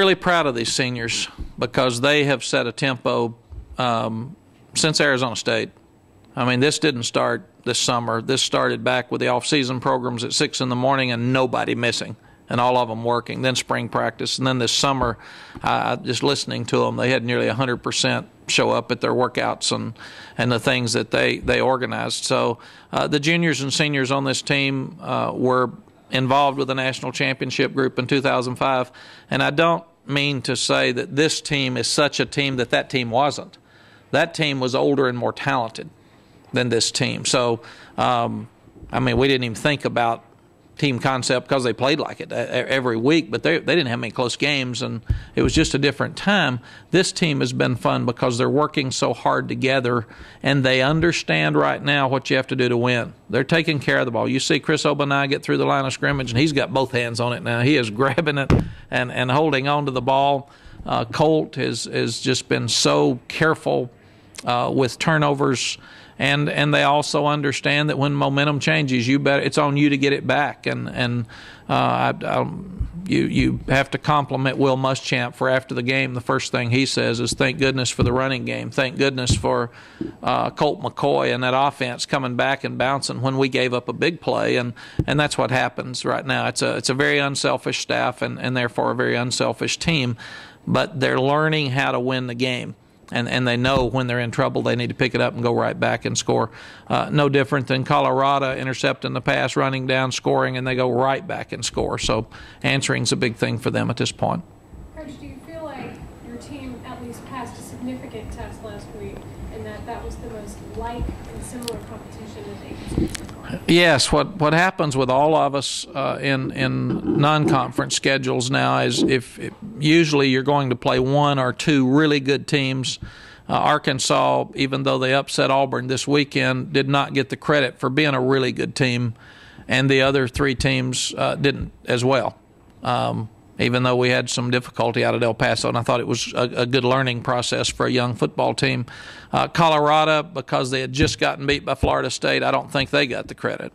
really proud of these seniors because they have set a tempo since Arizona State. I mean, this didn't start this summer. This started back with the off-season programs at 6 in the morning and nobody missing, and all of them working. Then spring practice, and then this summer, just listening to them, they had nearly 100% show up at their workouts and the things that they organized. So the juniors and seniors on this team were involved with the national championship group in 2005, and I don't mean to say that this team is such a team that team wasn't. That team was older and more talented than this team. So, I mean, we didn't even think about team concept because they played like it every week, but they didn't have many close games, and it was just a different time. This team has been fun because they're working so hard together, and they understand right now what you have to do to win. They're taking care of the ball. You see Chris Obanai get through the line of scrimmage, and he's got both hands on it now. He is grabbing it and holding on to the ball. Colt has just been so careful with turnovers. And they also understand that when momentum changes, it's on you to get it back. And you have to compliment Will Muschamp for after the game. The first thing he says is, "Thank goodness for the running game. Thank goodness for Colt McCoy and that offense coming back and bouncing when we gave up a big play." And that's what happens right now. It's a very unselfish staff and therefore a very unselfish team, but they're learning how to win the game. And they know when they're in trouble, they need to pick it up and go right back and score. No different than Colorado intercepting the pass, running down, scoring, and they go right back and score. So answering is a big thing for them at this point. Coach, do you feel like your team at least passed a significant test last week and that was the most like and similar competition that they could? Yes, what happens with all of us in non-conference schedules now is if usually you're going to play one or two really good teams. Arkansas, even though they upset Auburn this weekend, did not get the credit for being a really good team, and the other three teams didn't as well. Even though we had some difficulty out at El Paso, and I thought it was a good learning process for a young football team. Colorado, because they had just gotten beat by Florida State, I don't think they got the credit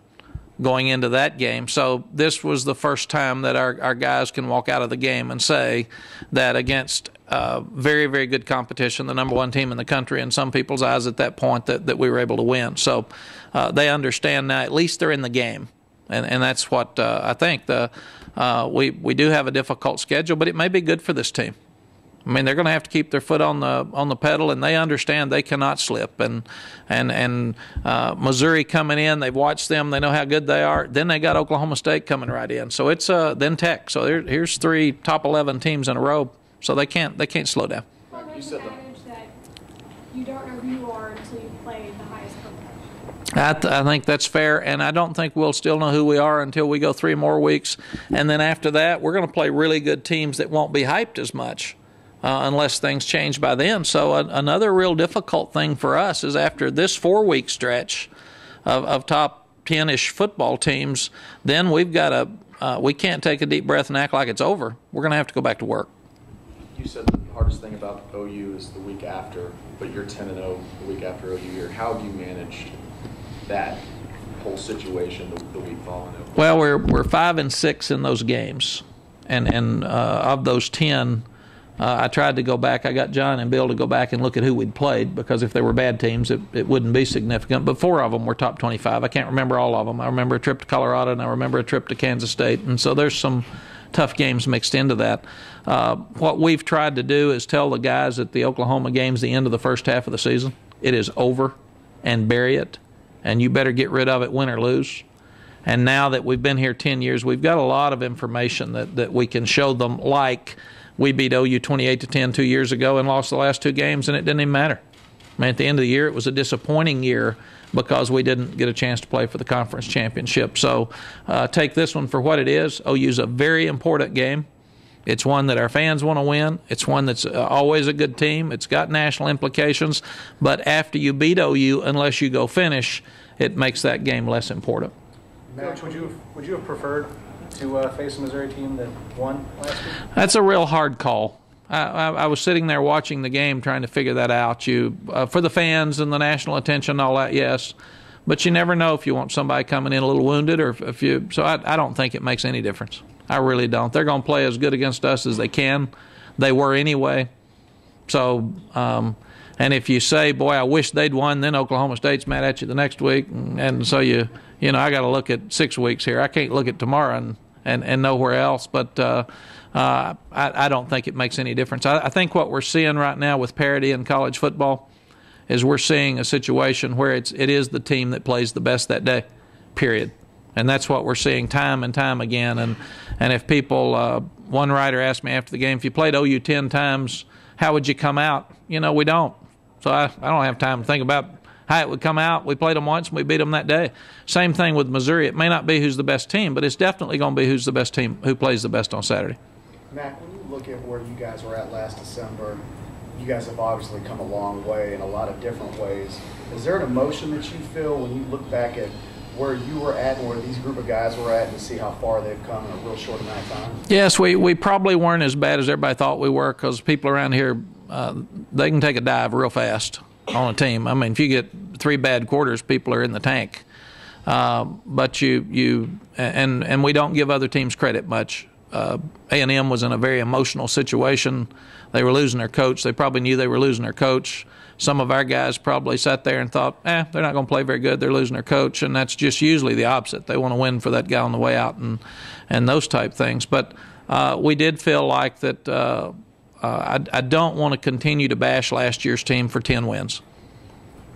going into that game. So this was the first time that our guys can walk out of the game and say that against very, very good competition, the number one team in the country in some people's eyes at that point, that we were able to win. So they understand now, at least they're in the game. And that's what I think. We do have a difficult schedule, but it may be good for this team. I mean, they're going to have to keep their foot on the pedal, and they understand they cannot slip. And Missouri coming in, they've watched them, they know how good they are. Then they got Oklahoma State coming right in. So it's then Tech. So here's three top 11 teams in a row. So they can't slow down. Well, there's an adage that you don't know who you are until you play the highest competition. I think that's fair, and I don't think we'll still know who we are until we go 3 more weeks. And then after that, we're going to play really good teams that won't be hyped as much unless things change by then. So another real difficult thing for us is after this 4-week stretch of top 10-ish football teams, then we've got we can't take a deep breath and act like it's over. We're going to have to go back to work. You said the hardest thing about OU is the week after, but you're 10-0 the week after OU year. How have you managed that whole situation the week following it? Well, we're 5-6 in those games, and of those 10, I tried to go back. I got John and Bill to go back and look at who we'd played, because if they were bad teams, it wouldn't be significant. But 4 of them were top 25. I can't remember all of them. I remember a trip to Colorado, and I remember a trip to Kansas State, and so there's some tough games mixed into that. What we've tried to do is tell the guys at the Oklahoma games, the end of the first half of the season, it is over, and bury it, and you better get rid of it, win or lose. And now that we've been here 10 years, we've got a lot of information that we can show them, like we beat OU 28-10 2 years ago and lost the last 2 games, and it didn't even matter. I mean, at the end of the year, it was a disappointing year because we didn't get a chance to play for the conference championship. So take this one for what it is. OU's a very important game. It's one that our fans want to win. It's one that's always a good team. It's got national implications. But after you beat OU, unless you go finish, it makes that game less important. Coach, would you have preferred to face a Missouri team that won last week? That's a real hard call. I was sitting there watching the game trying to figure that out. For the fans and the national attention and all that, yes. But you never know if you want somebody coming in a little wounded, or if you. So I don't think it makes any difference. I really don't. They're going to play as good against us as they can. they were anyway. So, and if you say, boy, I wish they'd won, then Oklahoma State's mad at you the next week. And so you know, I got to look at 6 weeks here. I can't look at tomorrow and nowhere else. But I don't think it makes any difference. I think what we're seeing right now with parity in college football is we're seeing a situation where it is the team that plays the best that day, period. And that's what we're seeing time and time again. And if people, one writer asked me after the game, if you played OU 10 times, how would you come out? You know, we don't. So I don't have time to think about how it would come out. We played them once and we beat them that day. Same thing with Missouri. It may not be who's the best team, but it's definitely going to be who's the best team, who plays the best on Saturday. Mack, when you look at where you guys were at last December, you guys have obviously come a long way in a lot of different ways. Is there an emotion that you feel when you look back at where you were at and where these group of guys were at and see how far they've come in a real short amount of time? Yes, we probably weren't as bad as everybody thought we were, because people around here, they can take a dive real fast on a team. I mean, if you get 3 bad quarters, people are in the tank. But and we don't give other teams credit much. A&M was in a very emotional situation. They were losing their coach. They probably knew they were losing their coach. Some of our guys probably sat there and thought, they're not going to play very good. They're losing their coach. And that's just usually the opposite. They want to win for that guy on the way out and those type things. But we did feel like that I don't want to continue to bash last year's team for 10 wins.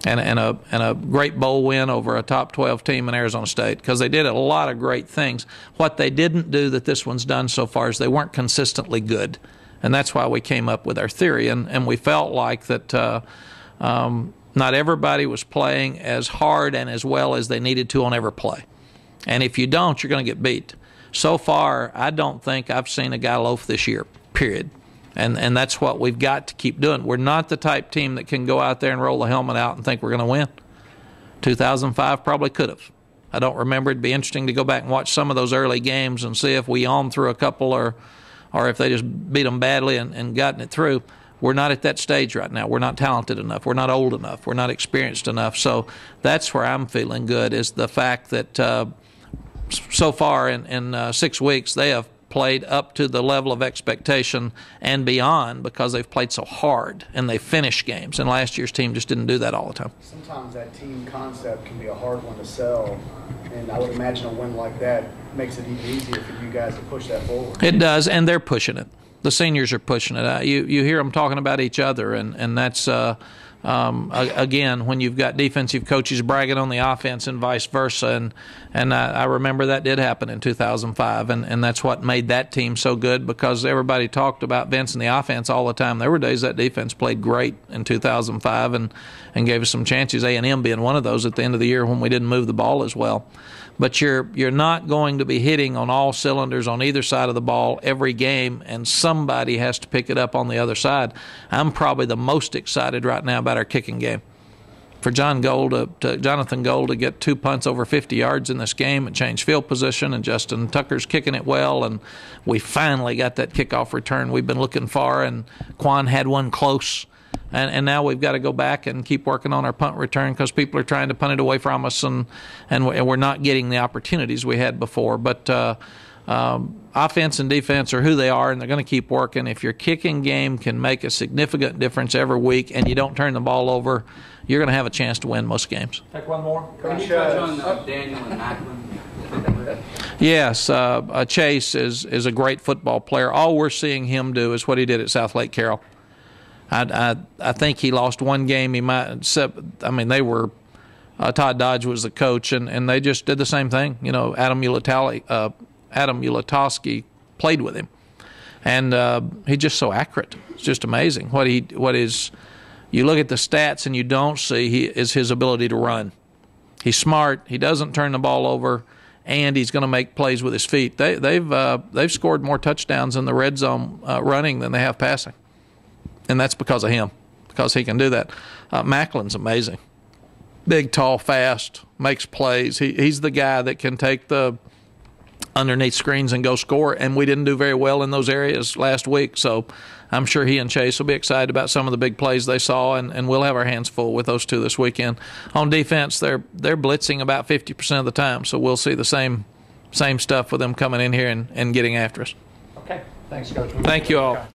And a great bowl win over a top 12 team in Arizona State, because they did a lot of great things. What they didn't do that this one's done so far is they weren't consistently good. And that's why we came up with our theory. And we felt like that not everybody was playing as hard and as well as they needed to on every play. And if you don't, you're going to get beat. So far, I don't think I've seen a guy loaf this year, period. And that's what we've got to keep doing. We're not the type team that can go out there and roll the helmet out and think we're going to win. 2005 probably could have. I don't remember. It'd be interesting to go back and watch some of those early games and see if we yawned through a couple or if they just beat them badly and gotten it through. We're not at that stage right now. We're not talented enough. We're not old enough. We're not experienced enough. So that's where I'm feeling good, is the fact that so far in 6 weeks they have played up to the level of expectation and beyond, because they've played so hard and they finish games. And last year's team just didn't do that all the time. Sometimes that team concept can be a hard one to sell, and I would imagine a win like that makes it even easier for you guys to push that forward. It does, and they're pushing it. The seniors are pushing it. You hear them talking about each other, and that's again, when you've got defensive coaches bragging on the offense and vice versa. And I remember that did happen in 2005, and that's what made that team so good, because everybody talked about Vince and the offense all the time. There were days that defense played great in 2005 and gave us some chances, A&M being one of those at the end of the year when we didn't move the ball as well. But you're not going to be hitting on all cylinders on either side of the ball every game, and somebody has to pick it up on the other side. I'm probably the most excited right now about our kicking game. For Jonathan Gold to get 2 punts over 50 yards in this game and change field position, and Justin Tucker's kicking it well, and we finally got that kickoff return we've been looking for, and Quan had one close. And now we've got to go back and keep working on our punt return, because people are trying to punt it away from us, and we're not getting the opportunities we had before. But offense and defense are who they are, and they're going to keep working. If your kicking game can make a significant difference every week and you don't turn the ball over, you're going to have a chance to win most games. Take one more. Can you touch on Daniel and Macklin? Yes, Chase is a great football player. All we're seeing him do is what he did at South Lake Carroll. I think he lost one game. He might. They were. Todd Dodge was the coach, and they just did the same thing. You know, Adam Ulatowski played with him, and he's just so accurate. It's just amazing what is. You look at the stats and you don't see is his ability to run. He's smart. He doesn't turn the ball over, and he's going to make plays with his feet. They've scored more touchdowns in the red zone running than they have passing. And that's because of him, because he can do that. Macklin's amazing. Big, tall, fast, makes plays. He's the guy that can take the underneath screens and go score, and we didn't do very well in those areas last week. So I'm sure he and Chase will be excited about some of the big plays they saw, and we'll have our hands full with those two this weekend. On defense, they're blitzing about 50% of the time, so we'll see the same stuff with them coming in here and getting after us. Okay. Thanks, Coach. Thank you all.